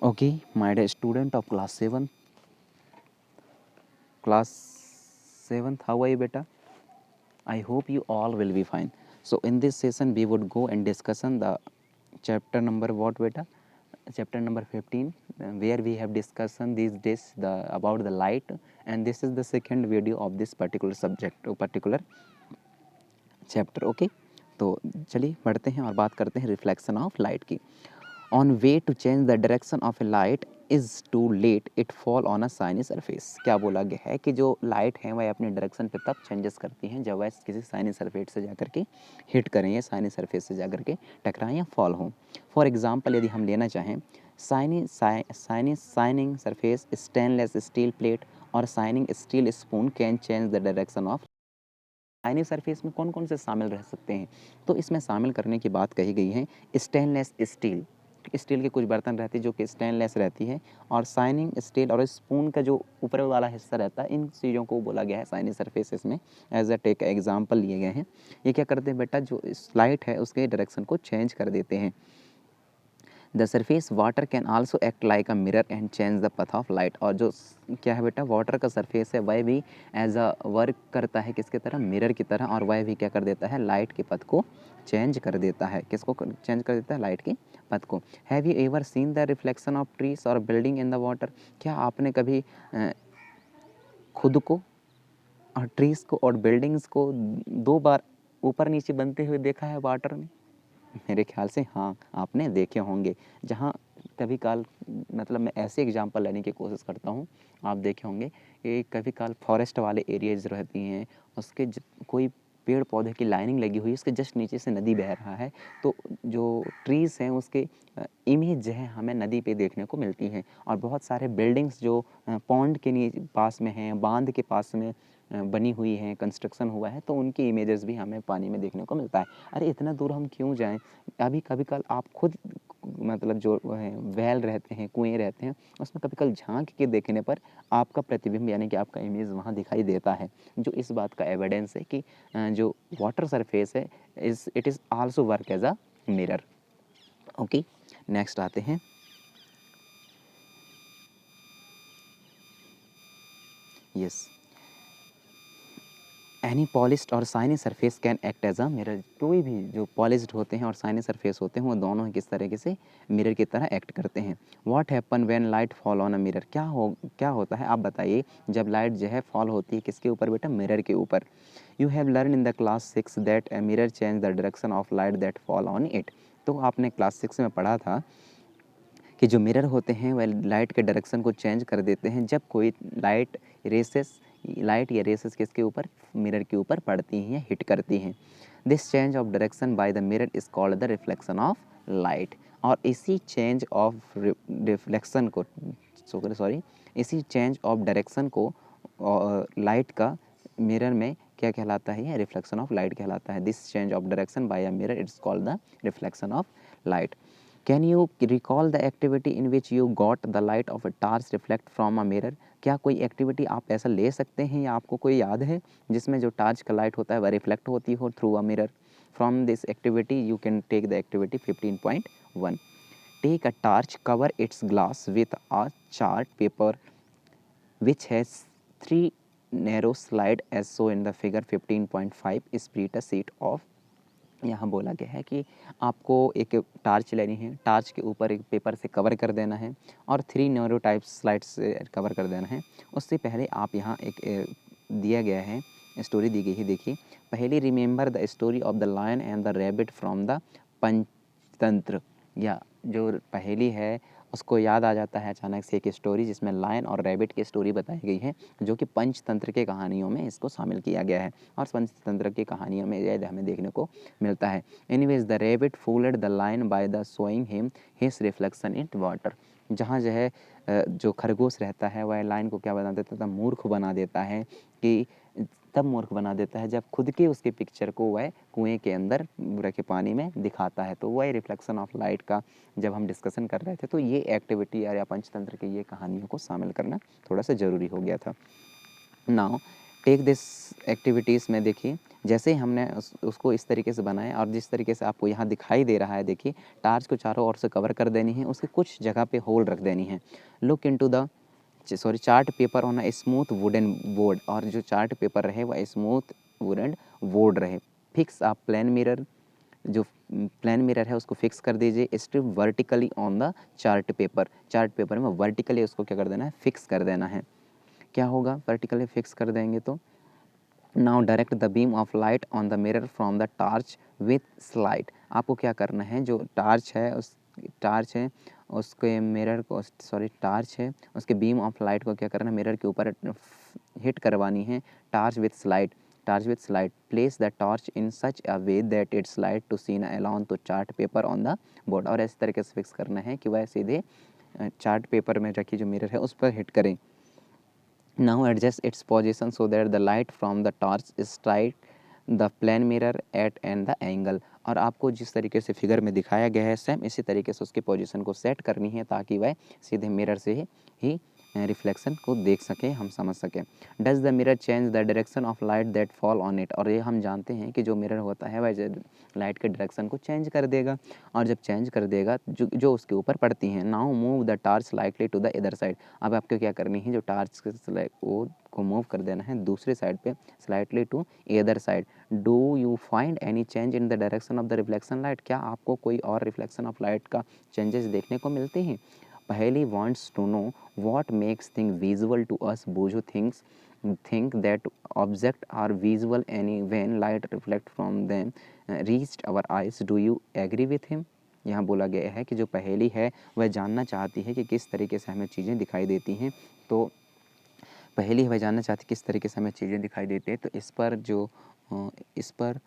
Okay, my dear student of class 7th, how are you beta? I hope you all will be fine. So in this session we would go and discuss on the chapter number what beta? Chapter number 15, where we have discussed on these days about the light, and this is the second video of this particular subject or particular chapter okay. तो चलिए बढ़ते हैं और बात करते हैं reflection of light की। One way to change the direction of a light is to let it fall on a shiny surface. क्या बोला गया है कि जो लाइट है वह अपने डायरेक्शन पे तब चेंजेस करती हैं जब वह किसी शाइनी सरफेस से जाकर के हिट करें या शाइनी सरफेस से जाकर के टकराएं या फॉल हों। फॉर एग्जांपल यदि हम लेना चाहें, shining surface stainless steel plate और shining steel spoon can change the direction of. Shiny surface में कौन कौन से शामिल रह सकते हैं, तो इसमें शामिल करने की बात कही गई है स्टेनलेस स्टील। स्टील के कुछ बर्तन रहते हैं जो कि स्टेनलेस रहती है, और शाइनिंग स्टील और स्पून का जो ऊपर वाला हिस्सा रहता है, इन चीज़ों को बोला गया है शाइनी सरफेस। इसमें एज अ टेक एग्जाम्पल लिए गए हैं। ये क्या करते हैं बेटा, जो लाइट है उसके डायरेक्शन को चेंज कर देते हैं। The surface water can also act like a mirror and change the path of light. और जो क्या है बेटा, वाटर का सरफेस है वह भी एज अ वर्क करता है किसकी तरह, मिरर की तरह, और वह भी क्या कर देता है, लाइट के पथ को चेंज कर देता है। किसको चेंज कर देता है, लाइट के पथ को। Have you ever seen the reflection of trees और बिल्डिंग इन द वाटर। क्या आपने कभी खुद को और ट्रीज को और बिल्डिंग्स को दो बार ऊपर नीचे बनते हुए देखा है वाटर में? मेरे ख्याल से हाँ, आपने देखे होंगे। जहाँ कभी काल, मतलब मैं ऐसे एग्जांपल लेने की कोशिश करता हूँ, आप देखे होंगे कि कभी काल फॉरेस्ट वाले एरियाज रहती हैं, उसके कोई पेड़ पौधे की लाइनिंग लगी हुई है, उसके जस्ट नीचे से नदी बह रहा है, तो जो ट्रीज़ हैं उसके इमेज जो है हमें नदी पे देखने को मिलती हैं। और बहुत सारे बिल्डिंग्स जो पॉन्ड के पास में हैं, बांध के पास में बनी हुई हैं, कंस्ट्रक्शन हुआ है, तो उनकी इमेजेस भी हमें पानी में देखने को मिलता है। अरे इतना दूर हम क्यों जाएं, अभी कभी कल आप खुद, मतलब जो वेल रहते हैं, कुएं रहते हैं, उसमें कभी कल झांक के देखने पर आपका प्रतिबिंब यानी कि आपका इमेज वहाँ दिखाई देता है, जो इस बात का एविडेंस है कि जो वाटर सरफेस है it is also work as a mirror. Okay, next आते हैं। यस, एनी पॉलिश्ड और shiny surface can act as a mirror. कोई भी जो पॉलिश्ड होते हैं और शाइनी सरफेस होते हैं वो दोनों किस तरीके से मिरर की तरह एक्ट करते हैं। What happen when light fall on a mirror. क्या होता है आप बताइए, जब लाइट जो है फॉल होती है किसके ऊपर बेटा, मिरर के ऊपर। You have learn in the class 6 that a mirror change the direction of light that fall on it. तो आपने क्लास 6 में पढ़ा था कि जो मिरर होते हैं वह लाइट के डायरेक्शन को चेंज कर देते हैं जब कोई लाइट या रेसेस किसके ऊपर, मिरर के ऊपर पड़ती हैं या हिट करती हैं। This change of direction by the mirror is called the reflection of light. और इसी चेंज ऑफ रिफ्लेक्शन को, इसी चेंज ऑफ डायरेक्शन को लाइट का मिरर में क्या कहलाता है, रिफ्लेक्शन ऑफ लाइट कहलाता है। This change of direction by a mirror it's called the reflection of light. Can you recall the activity in which you got the light of a torch reflect from a mirror. क्या कोई activity आप ऐसा ले सकते हैं या आपको कोई याद है जिसमें जो टार्च का लाइट होता है वह रिफ्लेक्ट होती हो through a mirror. From this activity you can take the activity 15.1। Take a torch, cover its glass with a chart paper which has three narrow slide as so in the figure 15.5 spread a sheet of। यहाँ बोला गया है कि आपको एक torch लेनी है, torch के ऊपर एक पेपर से कवर कर देना है और 3 नैरो टाइप स्लाइड्स से कवर कर देना है। उससे पहले आप यहाँ एक दिया गया है, स्टोरी दी गई है, देखिए। पहले remember the story of the lion and the rabbit from the Panchatantra. या जो पहेली है उसको याद आ जाता है अचानक से एक स्टोरी जिसमें लायन और रैबिट की स्टोरी बताई गई है, जो कि पंचतंत्र के कहानियों में इसको शामिल किया गया है। और पंचतंत्र की कहानियों में यह हमें देखने को मिलता है। Anyways the rabbit fooled the lion by the showing him his reflection in water. जहाँ जो है जो खरगोश रहता है वह लायन को क्या बना देता था, मूर्ख बना देता है। कि तब मूर्ख बना देता है जब खुद के उसके पिक्चर को वह कुएं के अंदर रखे पानी में दिखाता है। तो वह रिफ्लेक्शन ऑफ लाइट का जब हम डिस्कशन कर रहे थे तो ये एक्टिविटी या पंचतंत्र की ये कहानियों को शामिल करना थोड़ा सा ज़रूरी हो गया था। नाउ टेक दिस एक्टिविटीज़ में देखिए, जैसे ही हमने उसको इस तरीके से बनाया और जिस तरीके से आपको यहाँ दिखाई दे रहा है, देखिए टार्च को चारों ओर से कवर कर देनी है, उसके कुछ जगह पे होल रख देनी है। Look into the chart paper on a smooth wooden board, और जो चार्ट पेपर रहे वह स्मूथ वुडन बोर्ड रहे। फिक्स अ प्लेन मिरर, जो प्लेन मिरर है उसको फिक्स कर दीजिए strip vertically on the chart paper में वर्टिकली उसको क्या कर देना है, फिक्स कर देना है। क्या होगा, वर्टिकली फिक्स कर देंगे तो now direct the beam of light on the mirror from the torch with slide. आपको क्या करना है, जो टार्च है उसके मिरर को टार्च है उसके बीम ऑफ लाइट को क्या करना है, मिरर के ऊपर हिट करवानी है। Torch with slide place the torch in such a way that its light to seen alone to chart paper on the board, और इस तरीके से फिक्स करना है कि वह सीधे चार्ट पेपर में रखी जो मिरर है उस पर हिट करें। Now adjust its position so that the light from the torch strike the plane mirror at and the angle। और आपको जिस तरीके से फिगर में दिखाया गया है सेम इसी तरीके से उसकी पोजीशन को सेट करनी है ताकि वह सीधे मिरर से ही रिफ्लेक्शन को देख सके, हम समझ सकें। Does the mirror change the direction of light that fall on it, और ये हम जानते हैं कि जो मिरर होता है वह लाइट के डायरेक्शन को चेंज कर देगा, और जब चेंज कर देगा जो उसके ऊपर पड़ती हैं। Now move the torch slightly to the other side. अब आपको क्या करनी है, जो टार्च को मूव कर देना है दूसरी साइड पे, slightly to other side. Do you find any change in the direction of the reflection light, क्या आपको कोई और रिफ्लेक्शन ऑफ लाइट का चेंजेस देखने को मिलते हैं। पहली wants to know what makes things visible to us। बोझो think that objects are visible any when light reflect from them reached our eyes। do you agree with him। यहाँ बोला गया है कि जो पहेली है वह जानना चाहती है कि किस तरीके से हमें चीज़ें दिखाई देती हैं। तो पहेली वह जानना चाहती किस तरीके से हमें चीज़ें दिखाई देती है। तो इस पर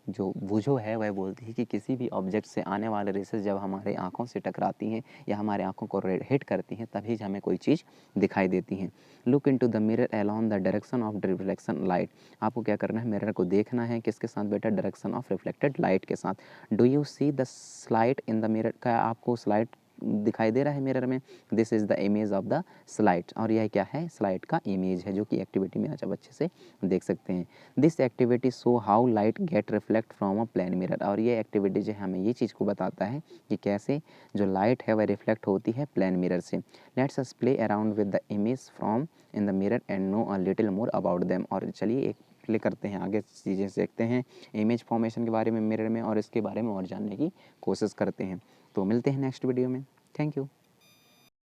जो बूझो है वह बोलती है कि किसी भी ऑब्जेक्ट से आने वाले रेसेस जब हमारे आँखों से टकराती हैं या हमारे आँखों को हिट करती हैं तभी हमें कोई चीज़ दिखाई देती है। Look into the mirror alone the direction of the reflection light. आपको क्या करना है, मिरर को देखना है किसके साथ बेटा, डायरेक्शन ऑफ रिफ्लेक्टेड लाइट के साथ। Do you see the slight in the mirror, क्या आपको स्लाइट दिखाई दे रहा है मिरर में। This is the image of the slide, और यह क्या है, स्लाइड का इमेज है जो कि एक्टिविटी में आज आप अच्छे से देख सकते हैं। This activity show how light get reflect from a plane mirror, और ये एक्टिविटी जो है हमें ये चीज़ को बताता है कि कैसे जो लाइट है वह रिफ्लेक्ट होती है प्लेन मिरर से। Let's us play around with the image from in the mirror and know a little more about them. और चलिए एक प्ले करते हैं, आगे चीज़ें सीखते हैं इमेज फॉर्मेशन के बारे में मिरर में, और इसके बारे में और जानने की कोशिश करते हैं। तो मिलते हैं नेक्स्ट वीडियो में। Thank you.